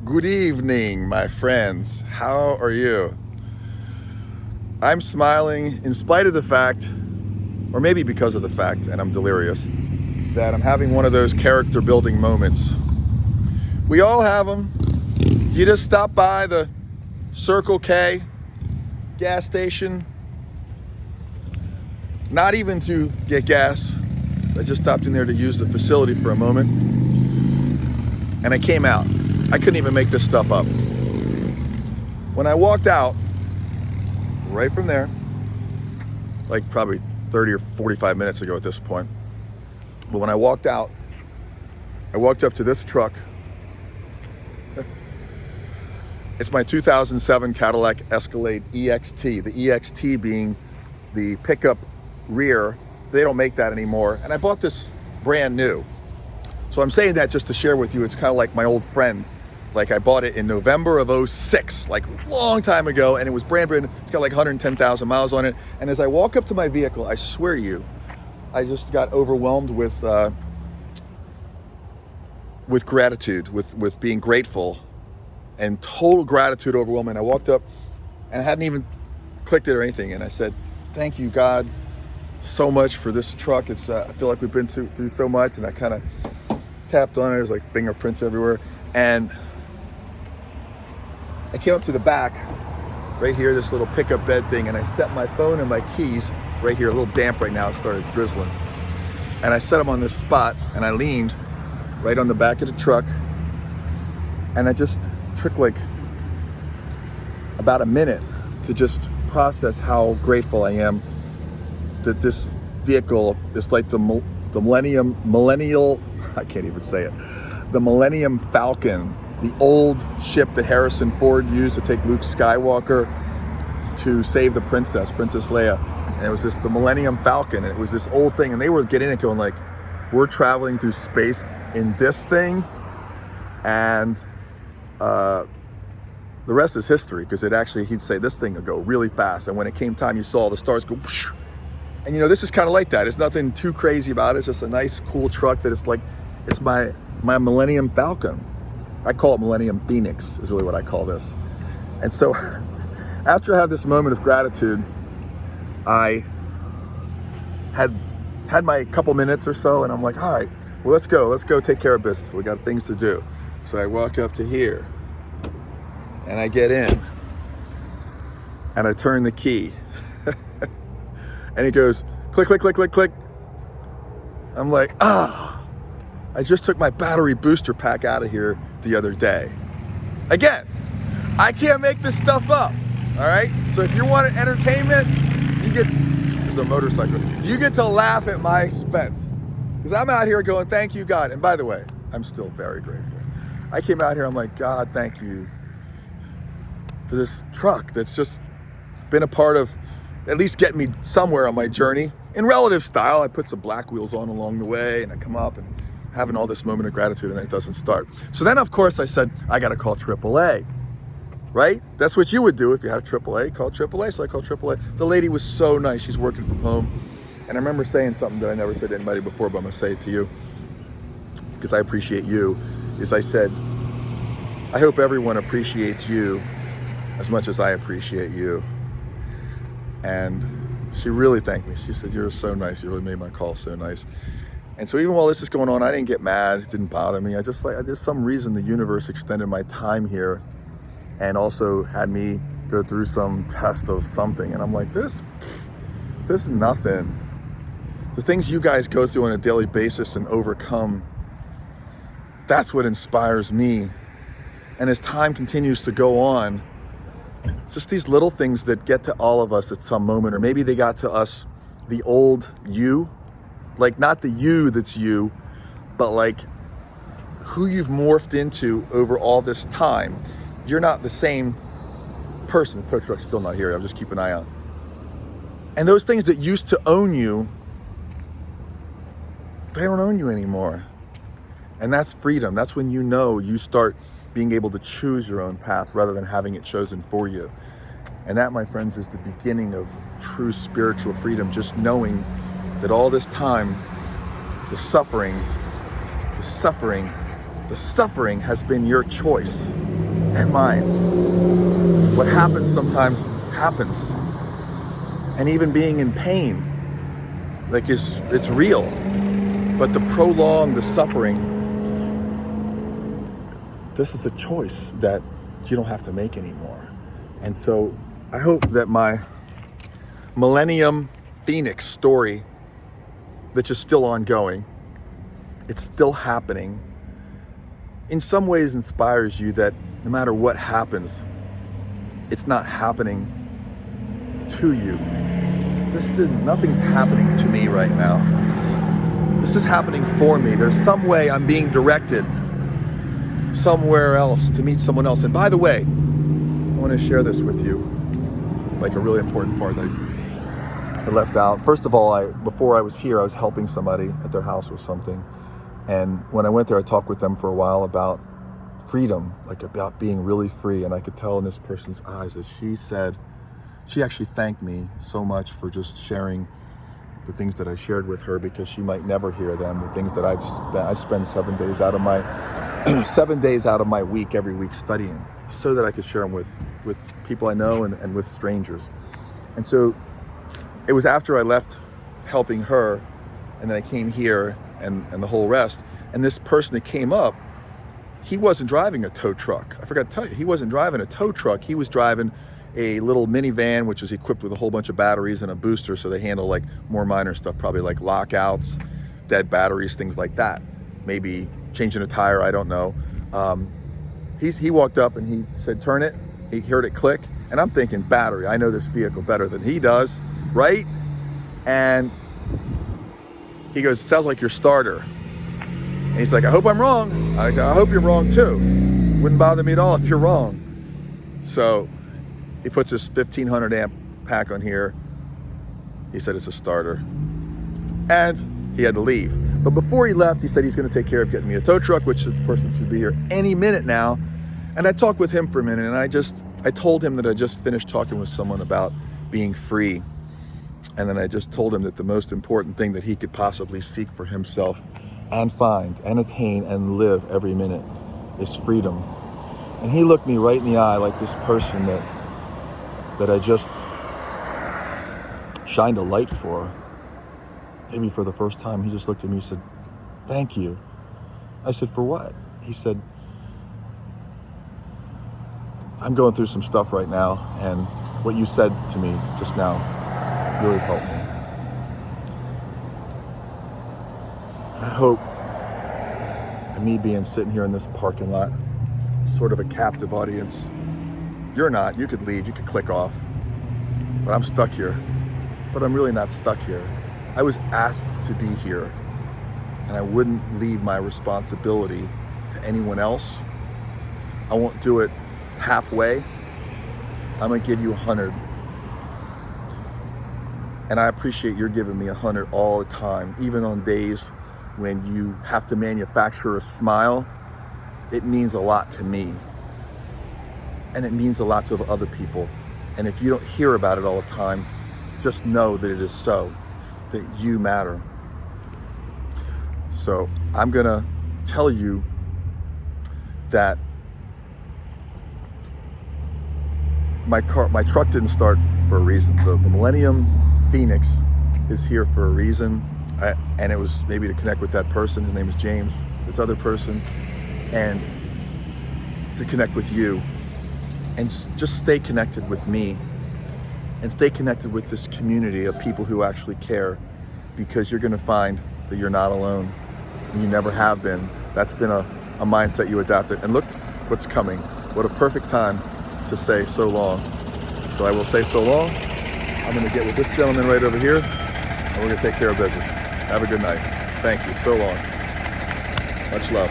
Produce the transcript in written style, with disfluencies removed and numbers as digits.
Good evening, my friends. How are you? I'm smiling in spite of the fact, or maybe because of the fact, and I'm delirious, that I'm having one of those character building moments. We all have them. You just stop by the Circle K gas station, not even to get gas. I just stopped in there to use the facility for a moment, and I came out. I couldn't even make this stuff up. When I walked out, right from there, like probably 30 or 45 minutes ago at this point, but when I walked out, I walked up to this truck. It's my 2007 Cadillac Escalade EXT, the EXT being the pickup rear. They don't make that anymore. And I bought this brand new. So I'm saying that just to share with you, it's kind of like my old friend. Like I bought it in November of 06, like a long time ago, and it was brand new. It's got like 110,000 miles on it. And as I walk up to my vehicle, I swear to you, I just got overwhelmed with gratitude, with being grateful, and total gratitude overwhelming. I walked up and I hadn't even clicked it or anything, and I said, "Thank you, God, so much for this truck. It's I feel like we've been through so much." And I kind of tapped on it. There's like fingerprints everywhere, and I came up to the back, right here, this little pickup bed thing, and I set my phone and my keys right here. A little damp right now. It started drizzling, and I set them on this spot, and I leaned right on the back of the truck, and I just took like about a minute to just process how grateful I am that this vehicle is like the millennial, I can't even say it, the Millennium Falcon, the old ship that Harrison Ford used to take Luke Skywalker to save the Princess Leia. And it was the Millennium Falcon, and it was this old thing, and they were getting it going like, we're traveling through space in this thing, and the rest is history, because he'd say this thing would go really fast, and when it came time, you saw the stars go whoosh. And this is kind of like that. It's nothing too crazy about it. It's just a nice, cool truck that it's my Millennium Falcon. I call it Millennium Phoenix, is really what I call this. And so after I had this moment of gratitude, I had my couple minutes or so, and I'm like, all right, well, let's go take care of business. We got things to do. So I walk up to here, and I get in, and I turn the key, and it goes click, click, click, click, click. I'm like, I just took my battery booster pack out of here the other day. Again, I can't make this stuff up, all right? So if you want entertainment, there's a motorcycle. You get to laugh at my expense, because I'm out here going, thank you, God. And by the way, I'm still very grateful. I came out here, I'm like, God, thank you for this truck that's just been a part of at least getting me somewhere on my journey. In relative style, I put some black wheels on along the way, and I come up and having all this moment of gratitude, and it doesn't start. So then, of course, I said, I got to call AAA, right? That's what you would do if you had AAA, call AAA. So I called AAA. The lady was so nice. She's working from home. And I remember saying something that I never said to anybody before, but I'm going to say it to you because I appreciate you, is I said, I hope everyone appreciates you as much as I appreciate you. And she really thanked me. She said, you're so nice. You really made my call so nice. And so even while this is going on, I didn't get mad. It didn't bother me. There's some reason the universe extended my time here and also had me go through some test of something. And I'm like, this is nothing. The things you guys go through on a daily basis and overcome, that's what inspires me. And as time continues to go on, just these little things that get to all of us at some moment, or maybe they got to us, the old you, like not the you that's you, but like who you've morphed into over all this time. You're not the same person. The tow truck's still not here. I'll just keep an eye out. And those things that used to own you, they don't own you anymore. And that's freedom. That's when you start being able to choose your own path rather than having it chosen for you. And that, my friends, is the beginning of true spiritual freedom. Just knowing that all this time, the suffering has been your choice. and mine. What happens sometimes happens. And even being in pain, like it's real. But the prolonged, the suffering, this is a choice that you don't have to make anymore. And so I hope that my Millennium Phoenix story, which is still ongoing, it's still happening, in some ways inspires you that no matter what happens, it's not happening to you. Nothing's happening to me right now. This is happening for me. There's some way I'm being directed somewhere else to meet someone else. And by the way, I want to share this with you, like a really important part that I left out. First of all, before I was here, I was helping somebody at their house with something. And when I went there, I talked with them for a while about freedom, like about being really free. And I could tell in this person's eyes that she actually thanked me so much for just sharing the things that I shared with her, because she might never hear them. The things that I spend 7 days out of my 7 days out of my week, every week, studying, so that I could share them with people I know and with strangers. And so it was after I left helping her, and then I came here and the whole rest. And this person that came up, he wasn't driving a tow truck. I forgot to tell you, he wasn't driving a tow truck. He was driving a little minivan, which is equipped with a whole bunch of batteries and a booster, so they handle like more minor stuff, probably like lockouts, dead batteries, things like that. Maybe changing a tire, I don't know. He walked up and he said, turn it. He heard it click. And I'm thinking, battery, I know this vehicle better than he does, right? And he goes, it sounds like your starter. And he's like, I hope I'm wrong. I hope you're wrong too. Wouldn't bother me at all if you're wrong. So he puts this 1500 amp pack on here. He said it's a starter. And he had to leave. But before he left, he said he's going to take care of getting me a tow truck, which the person should be here any minute now. And I talked with him for a minute, and I told him that I just finished talking with someone about being free. And then I just told him that the most important thing that he could possibly seek for himself and find and attain and live every minute is freedom. And he looked me right in the eye like this person that I just shined a light for. Maybe for the first time, he just looked at me and said, thank you. I said, for what? He said, I'm going through some stuff right now, and what you said to me just now really helped me. I hope that me sitting here in this parking lot, sort of a captive audience. You're not, you could leave, you could click off, but I'm stuck here. But I'm really not stuck here. I was asked to be here, and I wouldn't leave my responsibility to anyone else. I won't do it halfway. I'm gonna give you 100. And I appreciate you're giving me 100 all the time, even on days when you have to manufacture a smile. It means a lot to me, and it means a lot to other people. And if you don't hear about it all the time, just know that it is so, that you matter. So I'm gonna tell you that my truck didn't start for a reason. The Millennium Phoenix is here for a reason, and it was maybe to connect with that person. His name is James, this other person, and to connect with you, and just stay connected with me, and stay connected with this community of people who actually care, because you're gonna find that you're not alone, and you never have been. That's been a mindset you adopted, and look what's coming. What a perfect time to say so long. So I will say so long. I'm gonna get with this gentleman right over here, and we're gonna take care of business. Have a good night. Thank you, so long. Much love.